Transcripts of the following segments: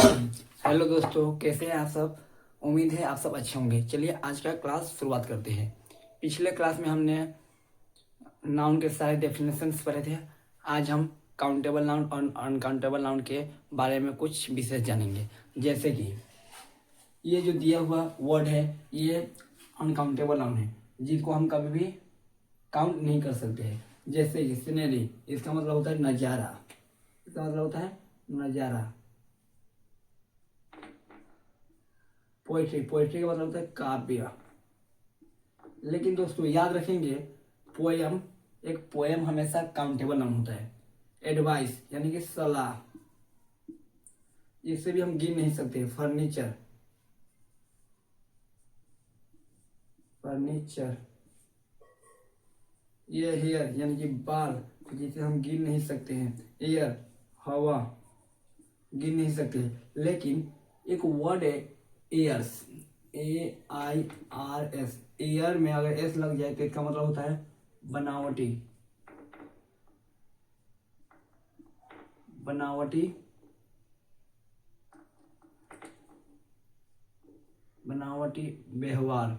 Hello दोस्तों, कैसे हैं आप सब। उम्मीद है आप सब अच्छे होंगे। चलिए आज का क्लास शुरुआत करते हैं। पिछले क्लास में हमने नाउन के सारे डेफिनेशंस पढ़े थे। आज हम काउंटेबल नाउन और अनकाउंटेबल नाउन के बारे में कुछ विशेष जानेंगे। जैसे कि ये जो दिया हुआ वर्ड है, ये अनकाउंटेबल नाउन है, जिनको हम कभी भी काउंट नहीं कर सकते हैं। जैसे कि सीनरी, इसका मतलब होता है नज़ारा। इसका मतलब होता है नज़ारा। पोएट्री, पोएट्री का मतलब होता है काव्य। लेकिन दोस्तों याद रखेंगे, पोयम, एक पोयम हमेशा काउंटेबल नाउन होता है। एडवाइस यानी कि सलाह, इससे भी हम गिन नहीं सकते। Furniture, furniture. ये हेयर यानी कि बाल, जिसे हम गिन नहीं सकते हैं। एयर, हवा, गिन नहीं सकते। लेकिन एक वर्ड है एयर्स, AIRS। एयर में अगर एस लग जाए तो इसका मतलब होता है बनावटी, बनावटी, बनावटी व्यवहार,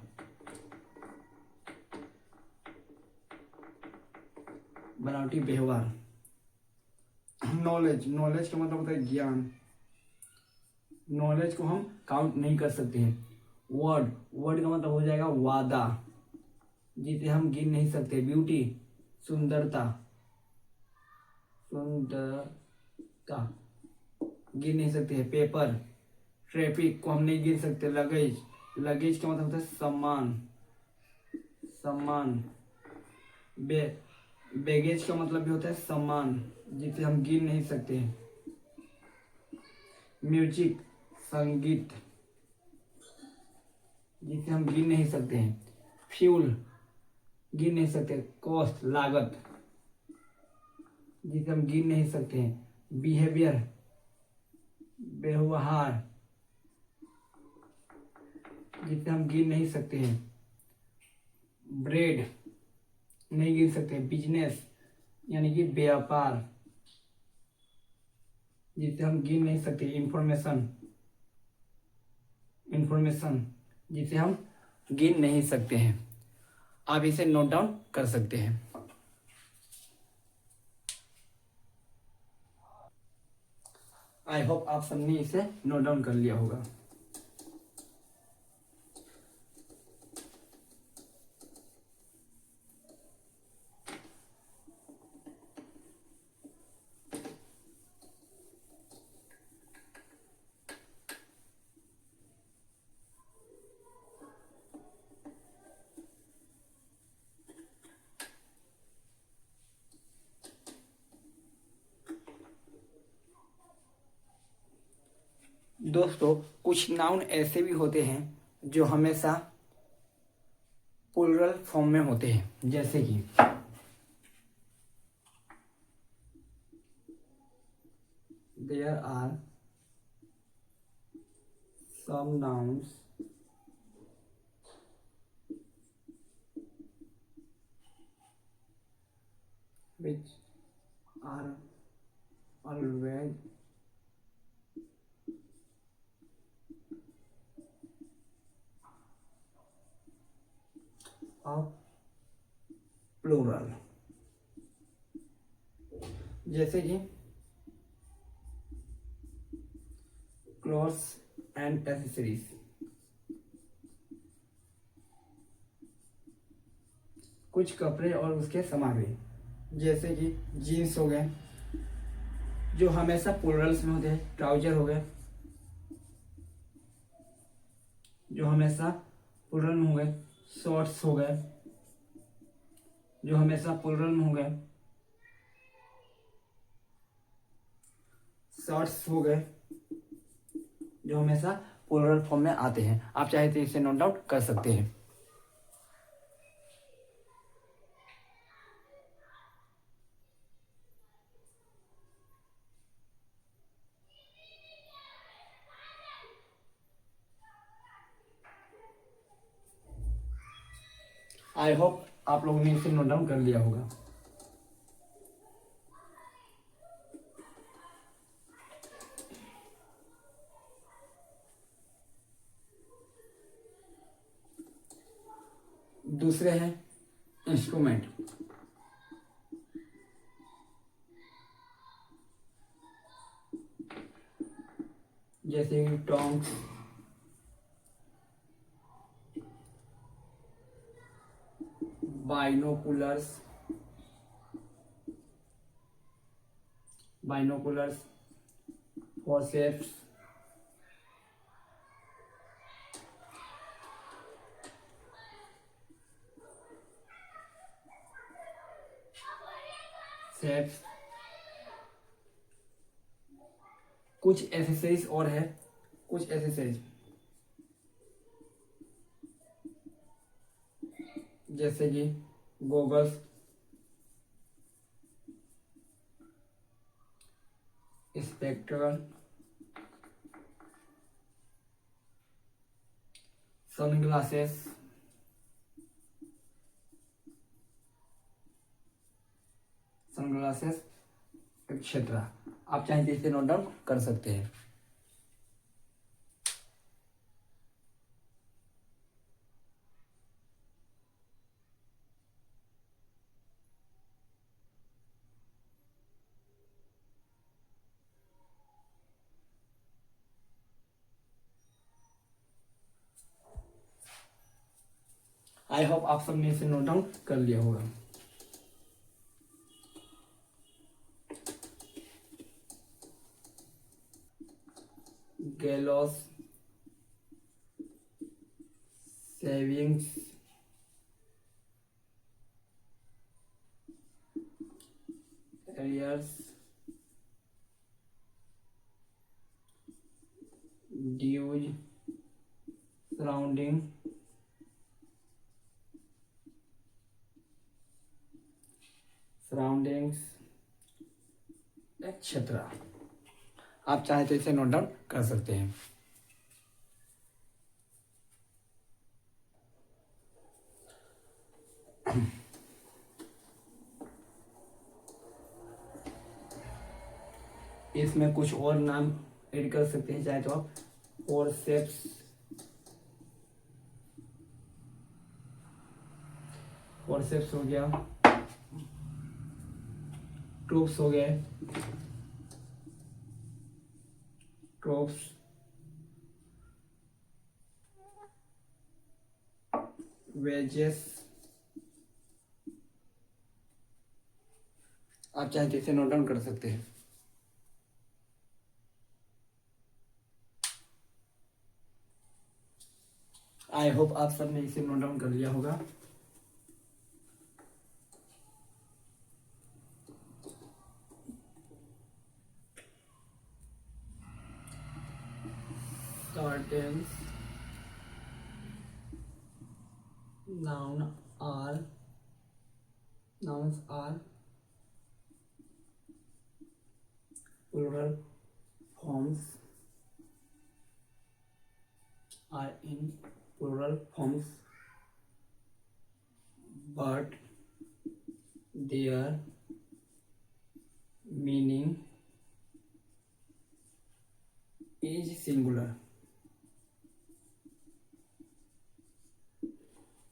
बनावटी व्यवहार। नॉलेज, नॉलेज का मतलब होता है ज्ञान। नॉलेज को हम काउंट नहीं कर सकते हैं। वर्ड, वर्ड का मतलब हो जाएगा वादा, जिसे हम गिन नहीं सकते। ब्यूटी, सुंदरता, सुंदरता, गिन नहीं सकते हैं। पेपर, ट्रैफिक को हम नहीं गिन सकते। लगेज, लगेज का मतलब होता है सामान, सामान। बैगेज का मतलब भी होता है सामान, जिसे हम गिन नहीं सकते हैं। म्यूजिक, संगीत, जिसे हम गिन नहीं सकते हैं। फ्यूल, गिन नहीं सकते। कॉस्ट, लागत, जिसे हम गिन नहीं सकते हैं। बिहेवियर, व्यवहार, जिसे हम गिन नहीं सकते हैं। ब्रेड, नहीं गिन सकते। बिजनेस यानी कि व्यापार, जिसे हम गिन नहीं सकते। इंफॉर्मेशन, इंफॉर्मेशन, जिसे हम गिन नहीं सकते हैं। आप इसे नोट डाउन कर सकते हैं। आई होप आप सबने इसे नोट डाउन कर लिया होगा। दोस्तों कुछ नाउन ऐसे भी होते हैं जो हमेशा प्लूरल फॉर्म में होते हैं। जैसे कि there are some nouns which are always of plural। जैसे कि क्लॉथ्स एंड एक्सेसरीज, कुछ कपड़े और उसके सामग्री। जैसे कि जीन्स हो गए, जो हमेशा प्लूरल्स में होते हैं। ट्राउजर हो गए, जो हमेशा प्लूरल में हो गए। शॉर्ट्स हो गए, जो हमेशा प्लूरल में हो गए। शर्ट्स हो गए, जो हमेशा प्लूरल फॉर्म में आते हैं। आप चाहे तो इसे नोट डाउन कर सकते हैं। आई होप आप लोगों ने इसे नोट डाउन कर लिया होगा। दूसरे हैं इंस्ट्रूमेंट, जैसे कि टोंग्स, बाइनोकुलर्स, फॉरसेप्स, सेप्स। कुछ एसेसरीज और है, कुछ एसेसरीज जैसे कि गोगल्स, स्पेक्ट्रल, सनग्लासेस, एक्सेट्रा। आप चाहें तो इसे नोट डाउन कर सकते हैं। आई होप आप सबने इसे नोट डाउन कर लिया होगा। Gallows, savings, arrears, dues, surroundings etcetera. आप चाहे तो इसे नोट डाउन कर सकते हैं। इसमें कुछ और नाम ऐड कर सकते हैं चाहे तो आप। फॉरसेप्स हो गया, ट्रूप्स हो गए, वेजेस। आप चाहे तो इसे नोट डाउन कर सकते हैं। आई होप आप सबने इसे नोट डाउन कर लिया होगा। Curtains, nouns are plural forms, are in plural forms, but their meaning is singular।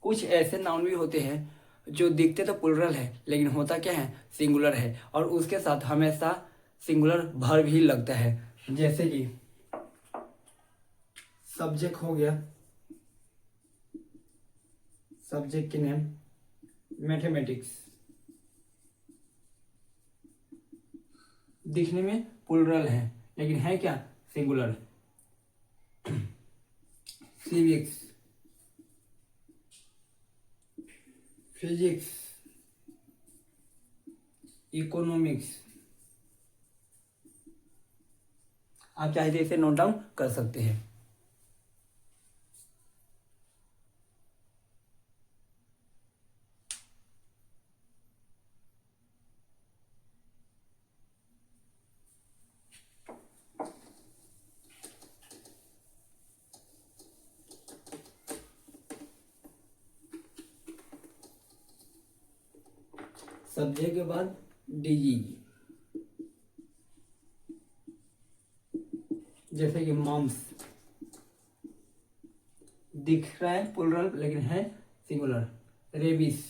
कुछ ऐसे नाउन भी होते हैं जो दिखते तो प्लुरल है लेकिन होता क्या है, सिंगुलर है, और उसके साथ हमेशा सिंगुलर वर्ब ही लगता है। जैसे कि सब्जेक्ट हो गया, सब्जेक्ट की नेम मैथमेटिक्स, दिखने में प्लुरल है लेकिन है क्या, सिंगुलर। Civics, physics, economics. आप चाहे तो इसे नोट डाउन कर सकते हैं। सब्जेक्ट के बाद डिजीज, जैसे कि मम्स, दिख रहा है प्लुरल लेकिन है सिंगुलर। रेबीज,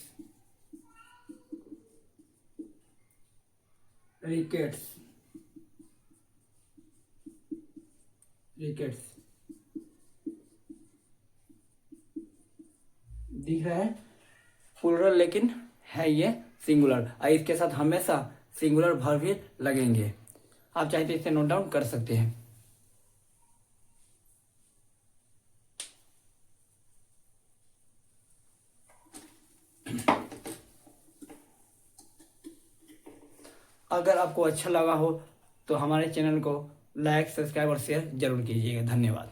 रिकेट्स, रिकेट्स दिख रहा है प्लूरल, लेकिन है ये सिंगुलर और इसके साथ हमेशा सिंगुलर वर्ब भी लगेंगे। आप चाहे तो इसे नोट डाउन कर सकते हैं। अगर आपको अच्छा लगा हो तो हमारे चैनल को लाइक, सब्सक्राइब और शेयर जरूर कीजिएगा। धन्यवाद।